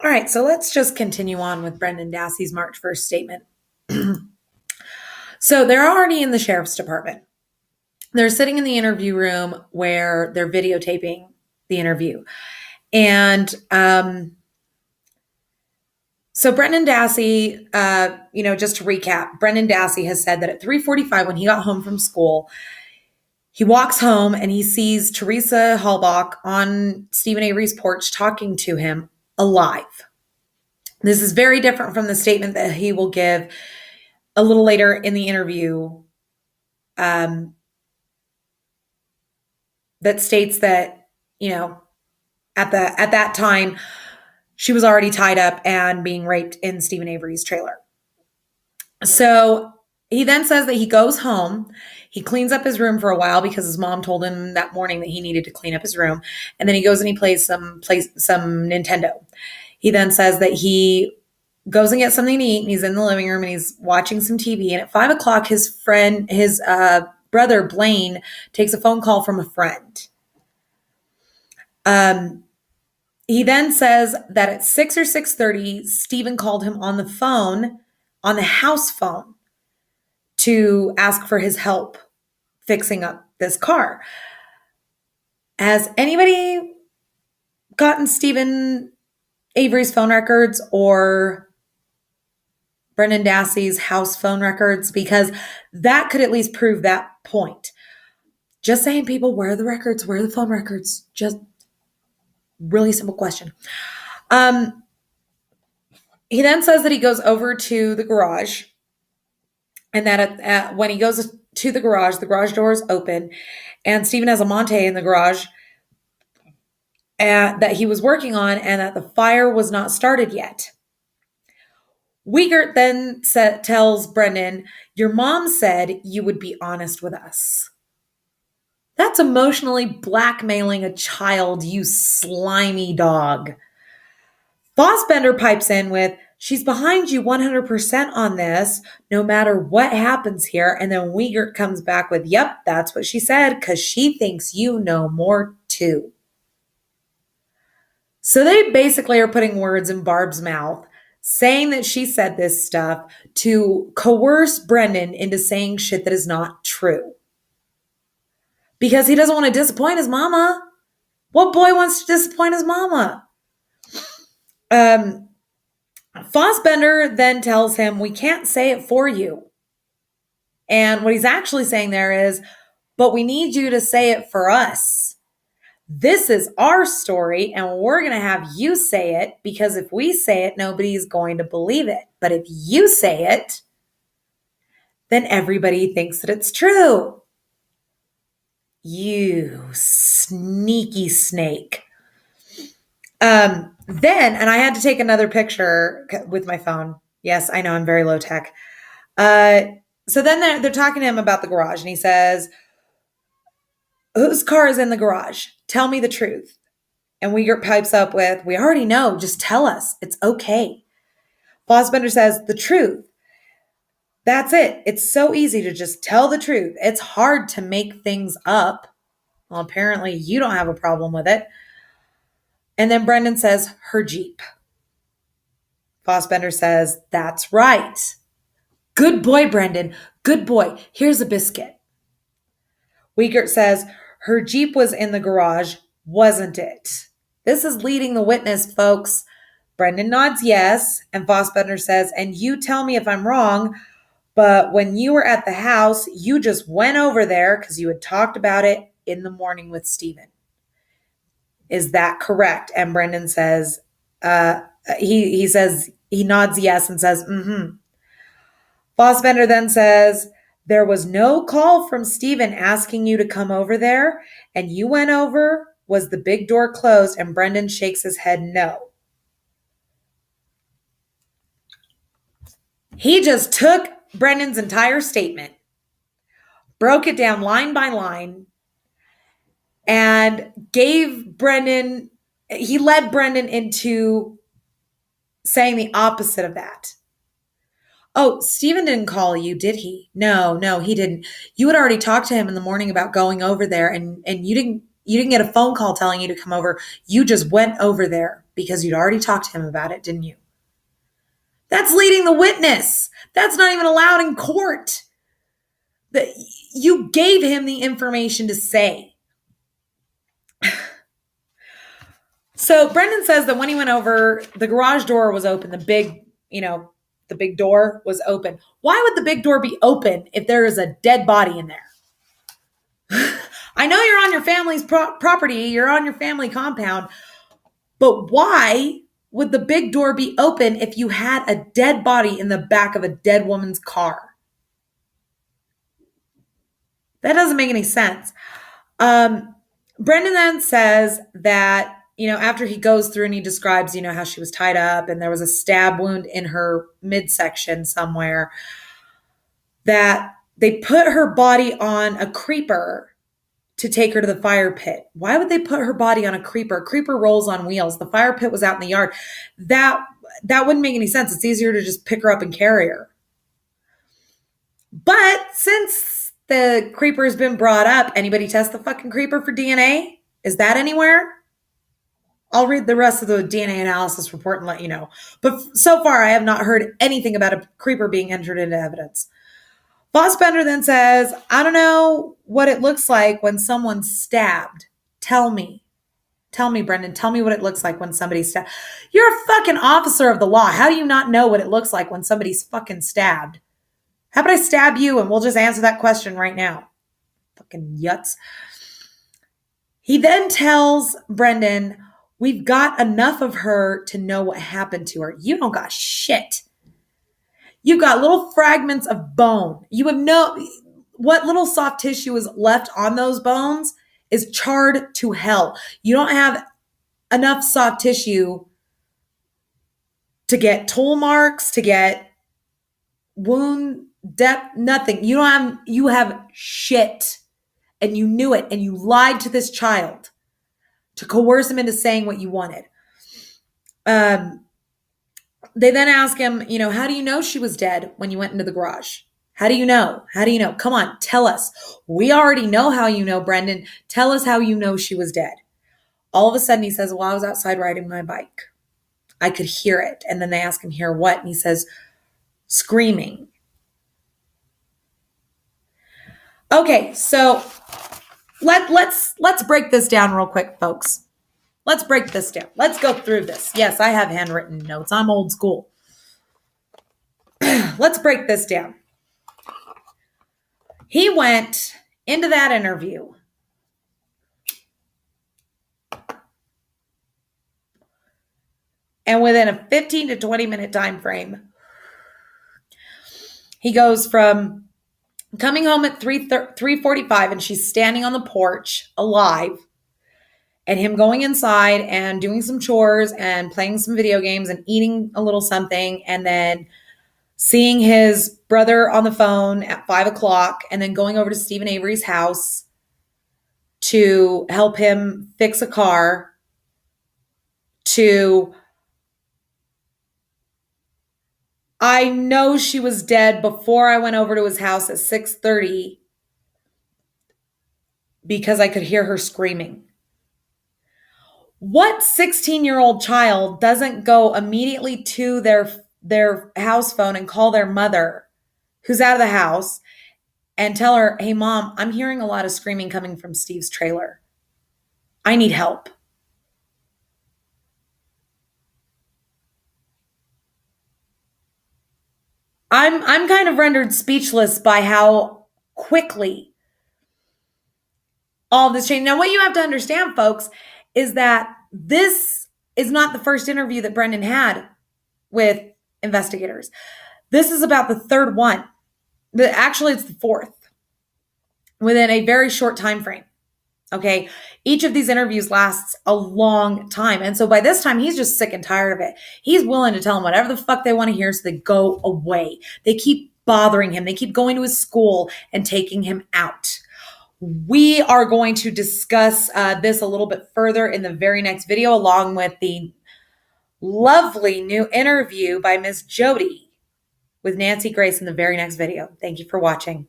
All right, so let's just continue on with Brendan Dassey's March 1st statement. So they're already in the sheriff's department. They're sitting in the interview room where they're videotaping the interview. And so Brendan Dassey, just to recap, Brendan Dassey has said that at 3:45 when he got home from school, he walks home and he sees Teresa Halbach on Stephen Avery's porch talking to him alive. This is very different from the statement that he will give a little later in the interview that states that, at that time, she was already tied up and being raped in Stephen Avery's trailer. So he then says that he goes home. He cleans up his room for a while because his mom told him that morning that he needed to clean up his room. And then he goes and he plays some Nintendo. He then says that he goes and gets something to eat, and he's in the living room and he's watching some TV. And at 5:00, his brother Blaine takes a phone call from a friend. He then says that at 6 or 6:30, Stephen called him on the phone, on the house phone, to ask for his help fixing up this car. Has anybody gotten Stephen Avery's phone records or Brendan Dassey's house phone records? Because that could at least prove that point. Just saying, people, where are the records? Where are the phone records? Just really simple question. He then says that he goes over to the garage, and that when he goes to the garage door is open, and Stephen has a Monte in the garage that he was working on, and that the fire was not started yet. Wiegert then tells Brendan, "Your mom said you would be honest with us." That's emotionally blackmailing a child, you slimy dog. Fassbender pipes in with, "She's behind you 100% on this, no matter what happens here." And then Wiegert comes back with, "Yep, that's what she said, because she thinks you know more too." So they basically are putting words in Barb's mouth, saying that she said this stuff to coerce Brendan into saying shit that is not true. Because he doesn't want to disappoint his mama. What boy wants to disappoint his mama? Fassbender then tells him, "We can't say it for you." And what he's actually saying there is, "But we need you to say it for us. This is our story, and we're going to have you say it, because if we say it, nobody's going to believe it. But if you say it, then everybody thinks that it's true." You sneaky snake. And I had to take another picture with my phone. Yes, I know, I'm very low tech. So then they're talking to him about the garage, and he says, "Whose car is in the garage? Tell me the truth." And Wiegert pipes up with, "We already know. Just tell us. It's okay." Fassbender says, "The truth. That's it. It's so easy to just tell the truth. It's hard to make things up." Well, apparently you don't have a problem with it. And then Brendan says, "Her Jeep." Fassbender says, "That's right. Good boy, Brendan. Good boy. Here's a biscuit." Wiegert says, "Her Jeep was in the garage, wasn't it?" This is leading the witness, folks. Brendan nods yes, and Fassbender says, "And you tell me if I'm wrong, but when you were at the house, you just went over there because you had talked about it in the morning with Stephen. Is that correct?" And Brendan says, he says, he nods yes and says, "Mm-hmm." Fassbender then says, "There was no call from Stephen asking you to come over there, and you went over. Was the big door closed?" And Brendan shakes his head no. He just took Brendan's entire statement, broke it down line by line, and he led Brendan into saying the opposite of that. "Oh, Stephen didn't call you, did he?" No, he didn't. "You had already talked to him in the morning about going over there, and you didn't get a phone call telling you to come over. You just went over there because you'd already talked to him about it, didn't you? That's leading the witness. That's not even allowed in court. That you gave him the information to say. So Brendan says that when he went over, the garage door was open. The big door was open. Why would the big door be open if there is a dead body in there? I know you're on your family's property. You're on your family compound. But why would the big door be open if you had a dead body in the back of a dead woman's car? That doesn't make any sense. Brendan then says that, after he goes through and he describes, how she was tied up and there was a stab wound in her midsection somewhere, that they put her body on a creeper to take her to the fire pit. Why would they put her body on a creeper? A creeper rolls on wheels. The fire pit was out in the yard. That wouldn't make any sense. It's easier to just pick her up and carry her. But since the creeper has been brought up, anybody test the fucking creeper for DNA? Is that anywhere? I'll read the rest of the DNA analysis report and let you know. But so far, I have not heard anything about a creeper being entered into evidence. Fossbender then says, I don't know what it looks like when someone's stabbed. Tell me, Brendan. Tell me what it looks like when somebody's stabbed. You're a fucking officer of the law. How do you not know what it looks like when somebody's fucking stabbed? How about I stab you and we'll just answer that question right now? Fucking yuts. He then tells Brendan, we've got enough of her to know what happened to her. You don't got shit. You've got little fragments of bone. You have what little soft tissue is left on those bones is charred to hell. You don't have enough soft tissue to get tool marks, to get wound depth, nothing. You have shit. And you knew it, and you lied to this child to coerce him into saying what you wanted. They then ask him, how do you know she was dead when you went into the garage? How do you know? Come on, tell us. We already know how you know, Brendan. Tell us how you know she was dead. All of a sudden he says, well, I was outside riding my bike. I could hear it. And then they ask him, hear what? And he says, screaming. Okay, so let's break this down real quick, folks. Let's break this down. Let's go through this. Yes, I have handwritten notes. I'm old school. Let's break this down. He went into that interview and within a 15 to 20 minute time frame, he goes from coming home at 3:45 and she's standing on the porch alive, and him going inside and doing some chores and playing some video games and eating a little something, and then seeing his brother on the phone at 5:00, and then going over to Stephen Avery's house to help him fix a car, to I know she was dead before I went over to his house at 6:30 because I could hear her screaming. What 16-year-old child doesn't go immediately to their house phone and call their mother, who's out of the house, and tell her, hey, Mom, I'm hearing a lot of screaming coming from Steve's trailer. I need help. I'm kind of rendered speechless by how quickly all this changed. Now, what you have to understand, folks, is that this is not the first interview that Brendan had with investigators. This is about the third one. Actually, it's the fourth within a very short time frame. Okay. Each of these interviews lasts a long time. And so by this time, he's just sick and tired of it. He's willing to tell them whatever the fuck they want to hear so they go away. They keep bothering him. They keep going to his school and taking him out. We are going to discuss this a little bit further in the very next video, along with the lovely new interview by Miss Jody with Nancy Grace in the very next video. Thank you for watching.